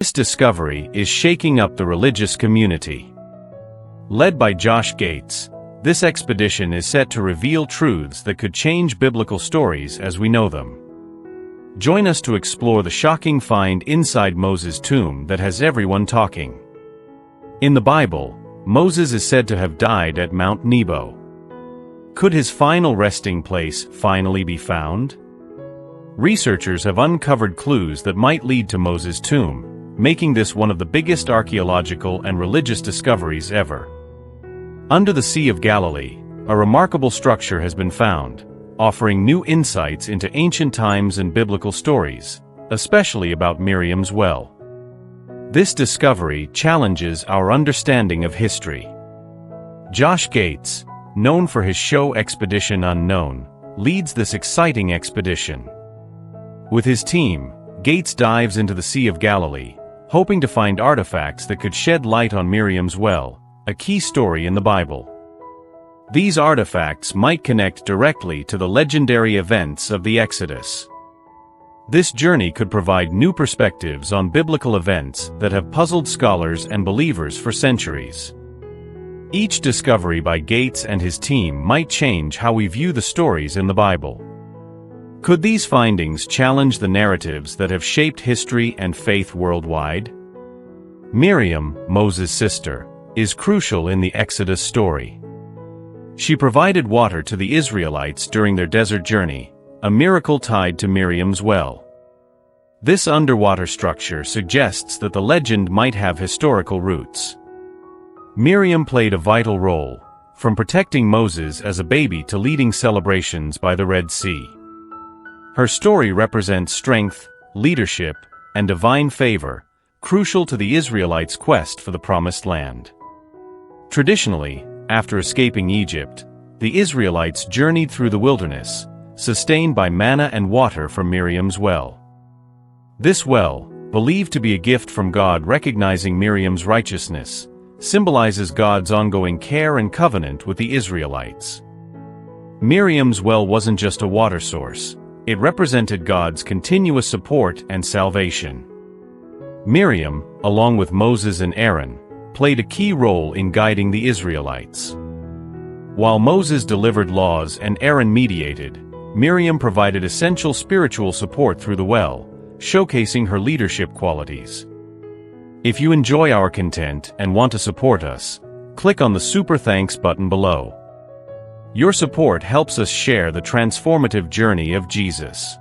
This discovery is shaking up the religious community. Led by Josh Gates, this expedition is set to reveal truths that could change biblical stories as we know them. Join us to explore the shocking find inside Moses' tomb that has everyone talking. In the Bible, Moses is said to have died at Mount Nebo. Could his final resting place finally be found? Researchers have uncovered clues that might lead to Moses' tomb, making this one of the biggest archaeological and religious discoveries ever. Under the Sea of Galilee, a remarkable structure has been found, offering new insights into ancient times and biblical stories, especially about Miriam's well. This discovery challenges our understanding of history. Josh Gates, known for his show Expedition Unknown, leads this exciting expedition. With his team, Gates dives into the Sea of Galilee, hoping to find artifacts that could shed light on Miriam's well, a key story in the Bible. These artifacts might connect directly to the legendary events of the Exodus. This journey could provide new perspectives on biblical events that have puzzled scholars and believers for centuries. Each discovery by Gates and his team might change how we view the stories in the Bible. Could these findings challenge the narratives that have shaped history and faith worldwide? Miriam, Moses' sister, is crucial in the Exodus story. She provided water to the Israelites during their desert journey, a miracle tied to Miriam's well. This underwater structure suggests that the legend might have historical roots. Miriam played a vital role, from protecting Moses as a baby to leading celebrations by the Red Sea. Her story represents strength, leadership, and divine favor, crucial to the Israelites' quest for the Promised Land. Traditionally, after escaping Egypt, the Israelites journeyed through the wilderness, sustained by manna and water from Miriam's well. This well, believed to be a gift from God recognizing Miriam's righteousness, symbolizes God's ongoing care and covenant with the Israelites. Miriam's well wasn't just a water source, it represented God's continuous support and salvation. Miriam, along with Moses and Aaron, played a key role in guiding the Israelites. While Moses delivered laws and Aaron mediated, Miriam provided essential spiritual support through the well, showcasing her leadership qualities. If you enjoy our content and want to support us, click on the Super Thanks button below. Your support helps us share the transformative journey of Jesus.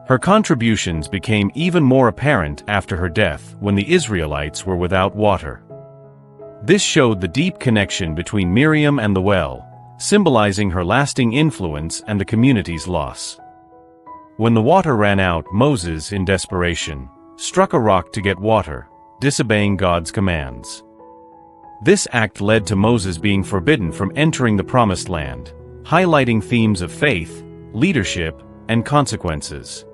Her contributions became even more apparent after her death when the Israelites were without water. This showed the deep connection between Miriam and the well, symbolizing her lasting influence and the community's loss. When the water ran out, Moses, in desperation, struck a rock to get water, disobeying God's commands. This act led to Moses being forbidden from entering the Promised Land, highlighting themes of faith, leadership, and consequences.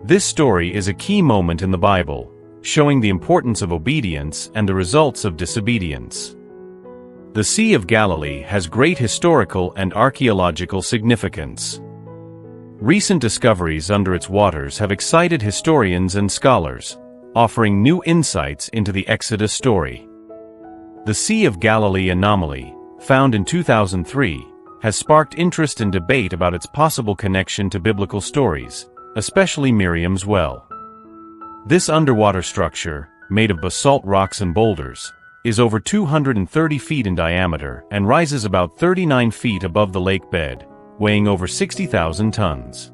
This story is a key moment in the Bible, showing the importance of obedience and the results of disobedience. The Sea of Galilee has great historical and archaeological significance. Recent discoveries under its waters have excited historians and scholars, offering new insights into the Exodus story. The Sea of Galilee anomaly, found in 2003, has sparked interest and debate about its possible connection to biblical stories, especially Miriam's well. This underwater structure, made of basalt rocks and boulders, is over 230 feet in diameter and rises about 39 feet above the lake bed, weighing over 60,000 tons.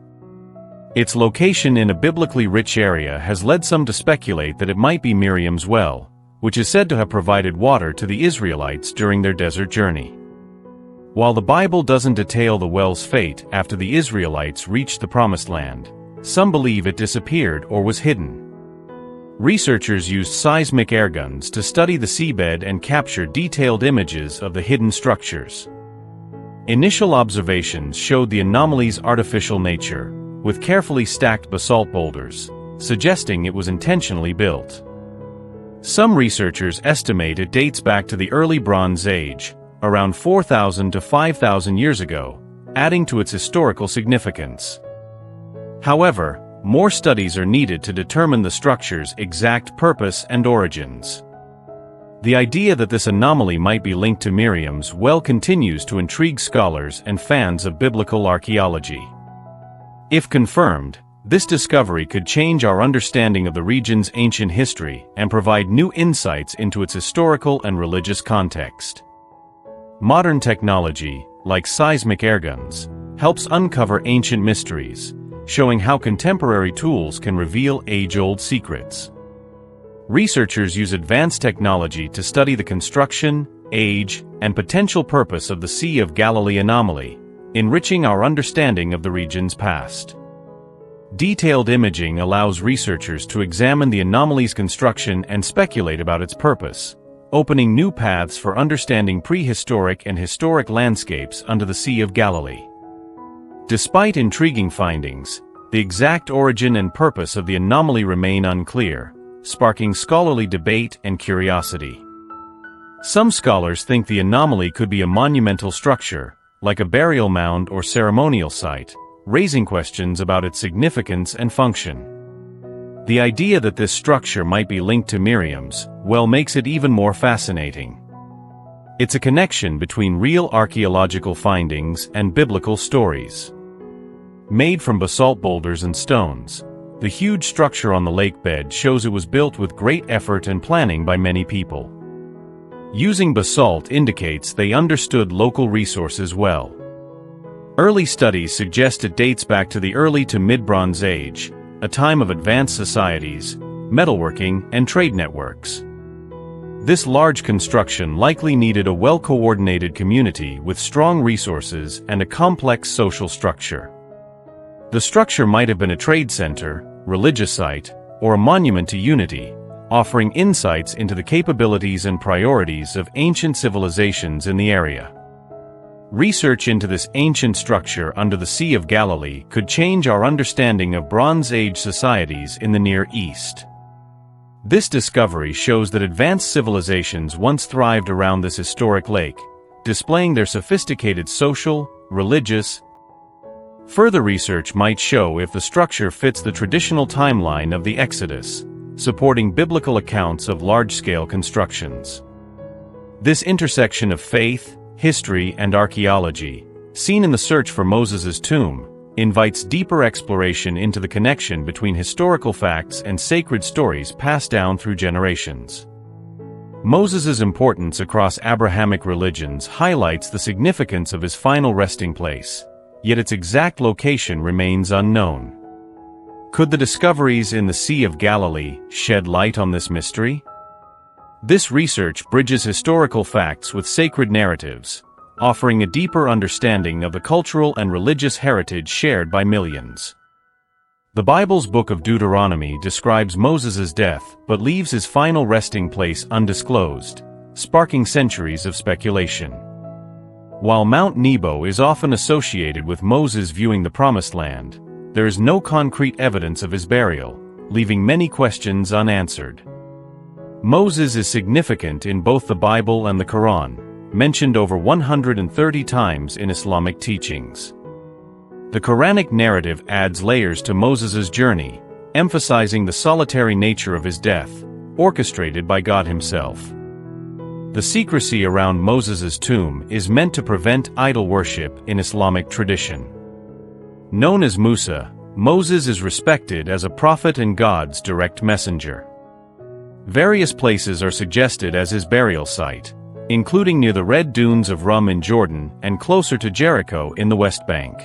Its location in a biblically rich area has led some to speculate that it might be Miriam's well, which is said to have provided water to the Israelites during their desert journey. While the Bible doesn't detail the well's fate after the Israelites reached the Promised Land, some believe it disappeared or was hidden. Researchers used seismic airguns to study the seabed and capture detailed images of the hidden structures. Initial observations showed the anomaly's artificial nature, with carefully stacked basalt boulders, suggesting it was intentionally built. Some researchers estimate it dates back to the early Bronze Age, around 4,000 to 5,000 years ago, adding to its historical significance. However, more studies are needed to determine the structure's exact purpose and origins. The idea that this anomaly might be linked to Miriam's well continues to intrigue scholars and fans of biblical archaeology. If confirmed, this discovery could change our understanding of the region's ancient history and provide new insights into its historical and religious context. Modern technology, like seismic airguns, helps uncover ancient mysteries, showing how contemporary tools can reveal age-old secrets. Researchers use advanced technology to study the construction, age, and potential purpose of the Sea of Galilee anomaly, enriching our understanding of the region's past. Detailed imaging allows researchers to examine the anomaly's construction and speculate about its purpose, opening new paths for understanding prehistoric and historic landscapes under the Sea of Galilee. Despite intriguing findings, the exact origin and purpose of the anomaly remain unclear, sparking scholarly debate and curiosity. Some scholars think the anomaly could be a monumental structure, like a burial mound or ceremonial site, raising questions about its significance and function. The idea that this structure might be linked to Miriam's well makes it even more fascinating. It's a connection between real archaeological findings and biblical stories. Made from basalt boulders and stones, the huge structure on the lake bed shows it was built with great effort and planning by many people. Using basalt indicates they understood local resources well. Early studies suggest it dates back to the early to mid-Bronze Age, a time of advanced societies, metalworking, and trade networks. This large construction likely needed a well-coordinated community with strong resources and a complex social structure. The structure might have been a trade center, religious site, or a monument to unity, offering insights into the capabilities and priorities of ancient civilizations in the area. Research into this ancient structure under the Sea of Galilee could change our understanding of Bronze Age societies in the Near East. This discovery shows that advanced civilizations once thrived around this historic lake, displaying their sophisticated social, religious. Further research might show if the structure fits the traditional timeline of the Exodus, supporting biblical accounts of large-scale constructions. This intersection of faith, history, and archaeology, seen in the search for Moses' tomb, invites deeper exploration into the connection between historical facts and sacred stories passed down through generations. Moses' importance across Abrahamic religions highlights the significance of his final resting place, yet its exact location remains unknown. Could the discoveries in the Sea of Galilee shed light on this mystery? This research bridges historical facts with sacred narratives, offering a deeper understanding of the cultural and religious heritage shared by millions. The Bible's book of Deuteronomy describes Moses' death but leaves his final resting place undisclosed, sparking centuries of speculation. While Mount Nebo is often associated with Moses viewing the Promised Land, there is no concrete evidence of his burial, leaving many questions unanswered. Moses is significant in both the Bible and the Quran, mentioned over 130 times in Islamic teachings. The Quranic narrative adds layers to Moses' journey, emphasizing the solitary nature of his death, orchestrated by God himself. The secrecy around Moses' tomb is meant to prevent idol worship in Islamic tradition. Known as Musa, Moses is respected as a prophet and God's direct messenger. Various places are suggested as his burial site, including near the Red Dunes of Rum in Jordan and closer to Jericho in the West Bank.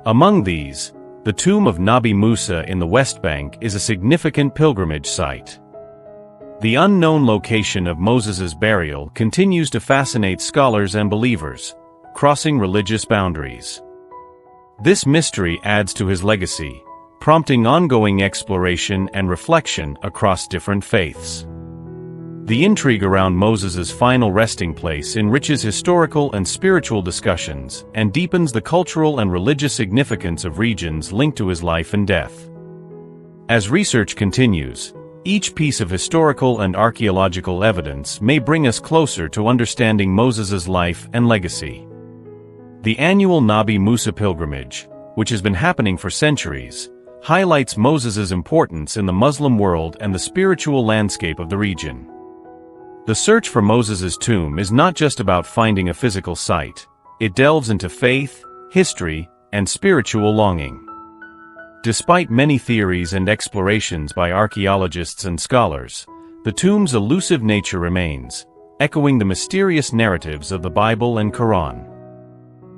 Among these, the tomb of Nabi Musa in the West Bank is a significant pilgrimage site. The unknown location of Moses' burial continues to fascinate scholars and believers, crossing religious boundaries. This mystery adds to his legacy, prompting ongoing exploration and reflection across different faiths. The intrigue around Moses' final resting place enriches historical and spiritual discussions and deepens the cultural and religious significance of regions linked to his life and death. As research continues, each piece of historical and archaeological evidence may bring us closer to understanding Moses' life and legacy. The annual Nabi Musa pilgrimage, which has been happening for centuries, highlights Moses' importance in the Muslim world and the spiritual landscape of the region. The search for Moses' tomb is not just about finding a physical site. It delves into faith, history, and spiritual longing. Despite many theories and explorations by archaeologists and scholars, the tomb's elusive nature remains, echoing the mysterious narratives of the Bible and Quran.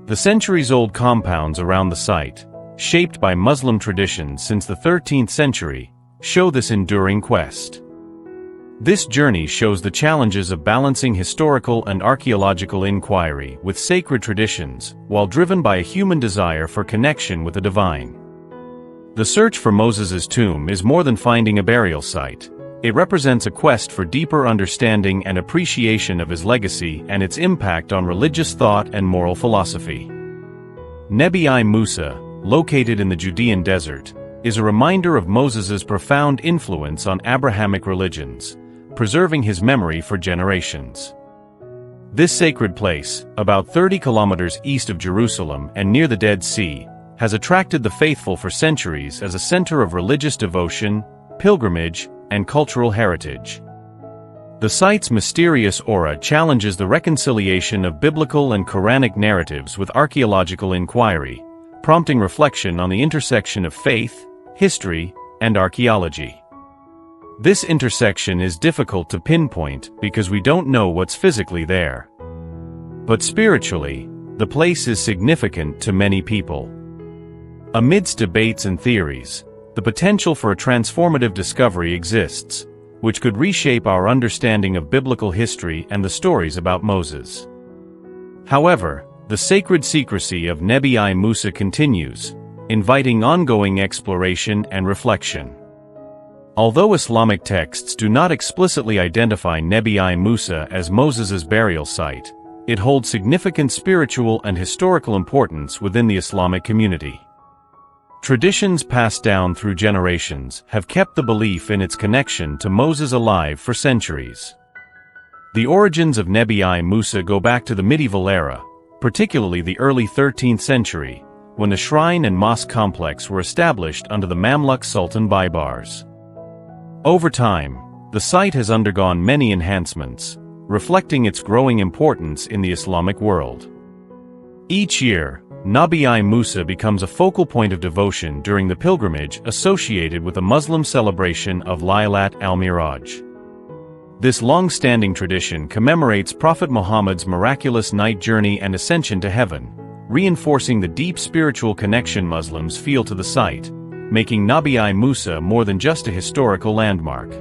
The centuries-old compounds around the site, shaped by Muslim traditions since the 13th century, show this enduring quest. This journey shows the challenges of balancing historical and archaeological inquiry with sacred traditions, while driven by a human desire for connection with the divine. The search for Moses' tomb is more than finding a burial site. It represents a quest for deeper understanding and appreciation of his legacy and its impact on religious thought and moral philosophy. Nebi Musa, located in the Judean desert, is a reminder of Moses' profound influence on Abrahamic religions, preserving his memory for generations. This sacred place, about 30 kilometers east of Jerusalem and near the Dead Sea, has attracted the faithful for centuries as a center of religious devotion, pilgrimage, and cultural heritage. The site's mysterious aura challenges the reconciliation of biblical and Quranic narratives with archaeological inquiry, prompting reflection on the intersection of faith, history, and archaeology. This intersection is difficult to pinpoint because we don't know what's physically there. But spiritually, the place is significant to many people. Amidst debates and theories, the potential for a transformative discovery exists, which could reshape our understanding of biblical history and the stories about Moses. However, the sacred secrecy of Nebi Musa continues, inviting ongoing exploration and reflection. Although Islamic texts do not explicitly identify Nebi Musa as Moses' burial site, it holds significant spiritual and historical importance within the Islamic community. Traditions passed down through generations have kept the belief in its connection to Moses alive for centuries. The origins of Nebi Musa go back to the medieval era, particularly the early 13th century, when the shrine and mosque complex were established under the Mamluk Sultan Baybars. Over time, the site has undergone many enhancements, reflecting its growing importance in the Islamic world. Each year, Nebi Musa becomes a focal point of devotion during the pilgrimage associated with the Muslim celebration of Laylat al-Miraj. This long-standing tradition commemorates Prophet Muhammad's miraculous night journey and ascension to heaven, reinforcing the deep spiritual connection Muslims feel to the site, making Nebi Musa more than just a historical landmark.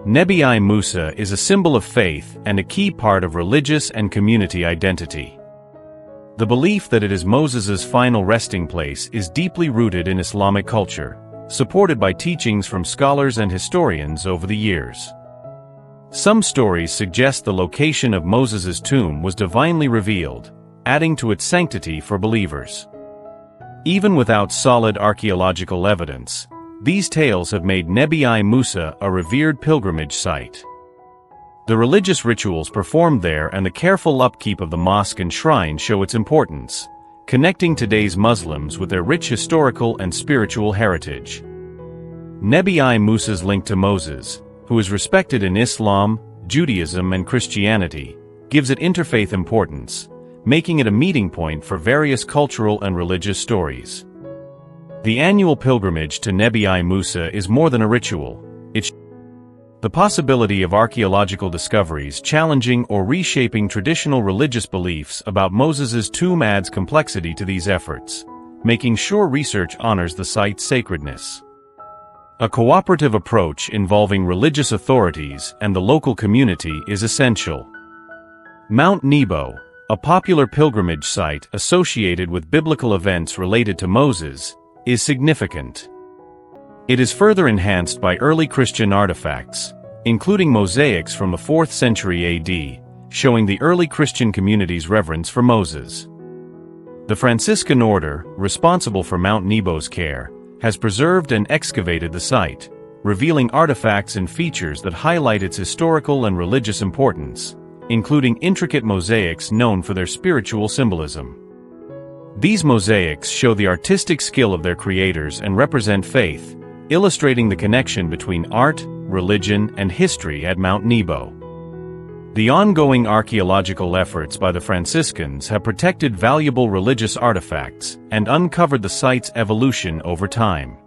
Nebi Musa is a symbol of faith and a key part of religious and community identity. The belief that it is Moses' final resting place is deeply rooted in Islamic culture, supported by teachings from scholars and historians over the years. Some stories suggest the location of Moses' tomb was divinely revealed, adding to its sanctity for believers. Even without solid archaeological evidence, these tales have made Nebi Musa a revered pilgrimage site. The religious rituals performed there and the careful upkeep of the mosque and shrine show its importance, connecting today's Muslims with their rich historical and spiritual heritage. Nebi Musa's link to Moses, who is respected in Islam, Judaism, and Christianity, gives it interfaith importance, making it a meeting point for various cultural and religious stories. The annual pilgrimage to Nebi Musa is more than a ritual. It's the possibility of archaeological discoveries challenging or reshaping traditional religious beliefs about Moses' tomb adds complexity to these efforts, making sure research honors the site's sacredness. A cooperative approach involving religious authorities and the local community is essential. Mount Nebo, a popular pilgrimage site associated with biblical events related to Moses, is significant. It is further enhanced by early Christian artifacts, including mosaics from the 4th century AD, showing the early Christian community's reverence for Moses. The Franciscan order, responsible for Mount Nebo's care, has preserved and excavated the site, revealing artifacts and features that highlight its historical and religious importance, including intricate mosaics known for their spiritual symbolism. These mosaics show the artistic skill of their creators and represent faith, illustrating the connection between art, religion, and history at Mount Nebo. The ongoing archaeological efforts by the Franciscans have protected valuable religious artifacts and uncovered the site's evolution over time.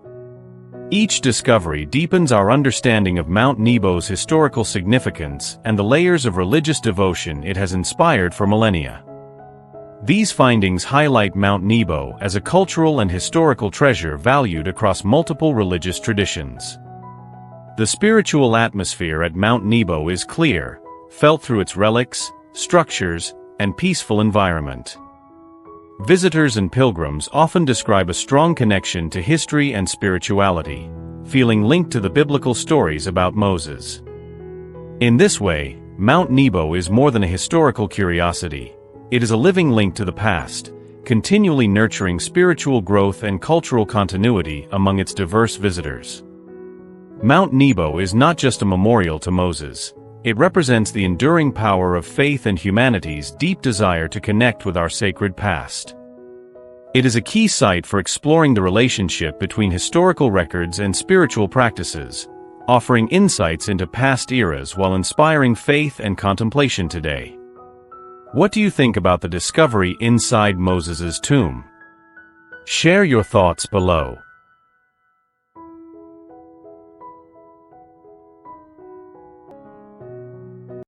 Each discovery deepens our understanding of Mount Nebo's historical significance and the layers of religious devotion it has inspired for millennia. These findings highlight Mount Nebo as a cultural and historical treasure valued across multiple religious traditions. The spiritual atmosphere at Mount Nebo is clear, felt through its relics, structures, and peaceful environment. Visitors and pilgrims often describe a strong connection to history and spirituality, feeling linked to the biblical stories about Moses. In this way, Mount Nebo is more than a historical curiosity. It is a living link to the past, continually nurturing spiritual growth and cultural continuity among its diverse visitors. Mount Nebo is not just a memorial to Moses. It represents the enduring power of faith and humanity's deep desire to connect with our sacred past. It is a key site for exploring the relationship between historical records and spiritual practices, offering insights into past eras while inspiring faith and contemplation today. What do you think about the discovery inside Moses' tomb? Share your thoughts below.